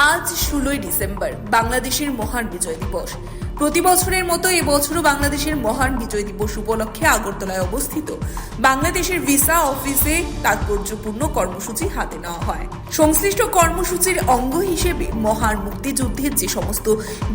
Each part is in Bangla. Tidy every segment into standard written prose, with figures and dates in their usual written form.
আজ 16 ডিসেম্বর বাংলাদেশের মহান বিজয় দিবস। প্রতি বছরের মতো এবছরও বাংলাদেশের মহান বিজয় দিবস উপলক্ষে আগরতলায় অবস্থিত বাংলাদেশের ভিসা অফিসে তাৎপর্যপূর্ণ কর্মসূচি হাতে নেওয়া হয়। সংশ্লিষ্ট কর্মসূচির অঙ্গ হিসেবে মহান মুক্তিযুদ্ধের যে সমস্ত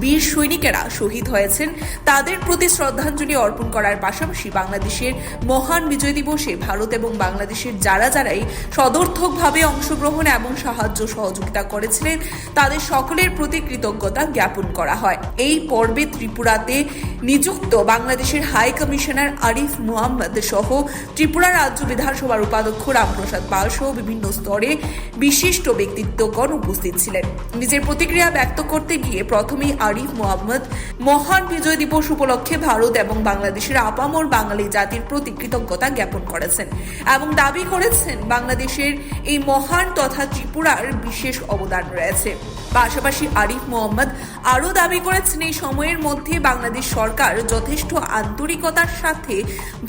বীর সৈনিকেরা শহীদ হয়েছেন তাদের প্রতি শ্রদ্ধাঞ্জলি অর্পণ করার পাশাপাশি বাংলাদেশের মহান বিজয় দিবসে ভারত এবং বাংলাদেশের যারাই সদর্থকভাবে অংশগ্রহণ এবং সাহায্য সহযোগিতা করেছিলেন তাদের সকলের প্রতি কৃতজ্ঞতা জ্ঞাপন করা হয়। এই পর্বে ত্রিপুরাতে নিযুক্ত বাংলাদেশের হাই কমিশনার আরিফ মোহাম্মদ সহ ত্রিপুরা রাজ্য বিধানসভার উপাধ্যক্ষ রামপ্রসাদ পাল সহ বিভিন্ন স্তরে বিশিষ্ট ব্যক্তিত্বগণ উপস্থিত ছিলেন। নিজের প্রতিক্রিয়া ব্যক্ত করতে গিয়ে প্রথমেই আরিফ মোহাম্মদ মহান বিজয় দিবস উপলক্ষে ভারত এবং বাংলাদেশের আপামর বাঙালি জাতির প্রতি কৃতজ্ঞতা জ্ঞাপন করেছেন এবং দাবি করেছেন বাংলাদেশের এই মহান তথা ত্রিপুরার বিশেষ অবদান রয়েছে। পাশাপাশি আরিফ মোহাম্মদ আরও দাবি করেছেন এই সময়ের মধ্যে বাংলাদেশ সরকার যথেষ্ট আন্তরিকতার সাথে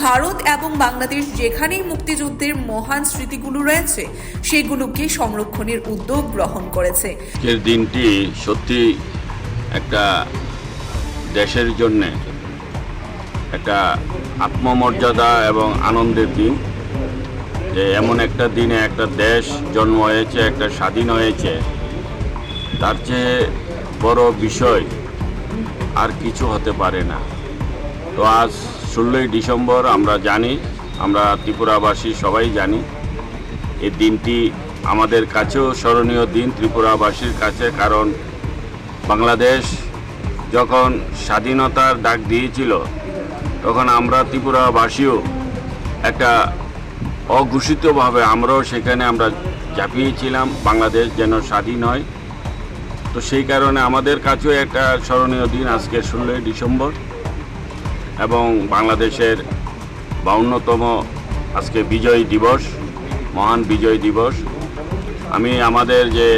ভারত এবং বাংলাদেশ যেখানেই মুক্তিযুদ্ধের মহান স্মৃতিগুলো রয়েছে সেগুলোকে সংরক্ষণের উদ্যোগ গ্রহণ করেছে। আজকের দিনটি সত্যি একটা দেশের জন্য একটা আত্মমর্যাদা এবং আনন্দের দিন, যে এমন একটা দিনে একটা দেশ জন্ম হয়েছে, একটা স্বাধীন হয়েছে, তার চেয়ে বড় বিষয় আর কিছু হতে পারে না। তো আজ 16ই ডিসেম্বর আমরা জানি, আমরা ত্রিপুরাবাসী সবাই জানি, এই দিনটি আমাদের কাছেও স্মরণীয় দিন ত্রিপুরাবাসীর কাছে। কারণ বাংলাদেশ যখন স্বাধীনতার ডাক দিয়েছিল তখন আমরা ত্রিপুরাবাসীও একটা অঘোষিতভাবে আমরাও সেখানে আমরা ঝাঁপিয়েছিলাম বাংলাদেশ যেন স্বাধীন হয়। তো সেই কারণে আমাদের কাছেও একটা স্মরণীয় দিন আজকে 16ই ডিসেম্বর এবং বাংলাদেশের 52তম আজকে বিজয় দিবস, মহান বিজয় দিবস। আমি আমাদের যে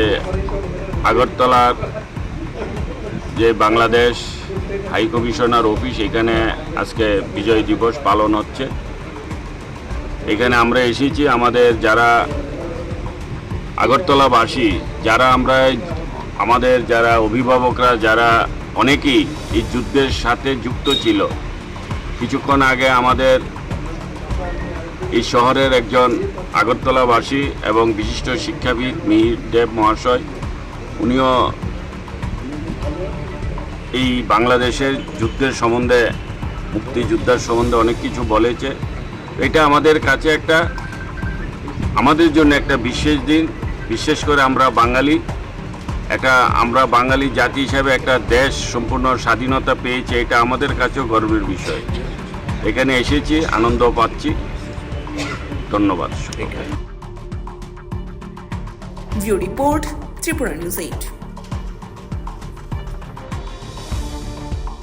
আগরতলার যে বাংলাদেশ হাই কমিশনার অফিস, এখানে আজকে বিজয় দিবস পালন হচ্ছে। এখানে আমরা এসেছি আমাদের যারা আগরতলাবাসী, যারা আমরা আমাদের যারা অভিভাবকরা, যারা অনেকেই এই যুদ্ধের সাথে যুক্ত ছিল। কিছুক্ষণ আগে আমাদের এই শহরের একজন আগরতলাবাসী এবং বিশিষ্ট শিক্ষাবিদ মিহির দেব মহাশয়, উনিও এই বাংলাদেশের যুদ্ধের সম্বন্ধে, মুক্তিযুদ্ধের সম্বন্ধে অনেক কিছু বলেছে। এটা আমাদের কাছে একটা, আমাদের জন্য একটা বিশেষ দিন। বিশেষ করে আমরা বাঙালি, আমরা বাঙালি জাতি হিসাবে একটা দেশ সম্পূর্ণ স্বাধীনতা পেয়েছে, এটা আমাদের কাছেও গর্বের বিষয়। এখানে এসেছি, আনন্দ পাচ্ছি। ধন্যবাদ। Bureau report, Tripura news 8।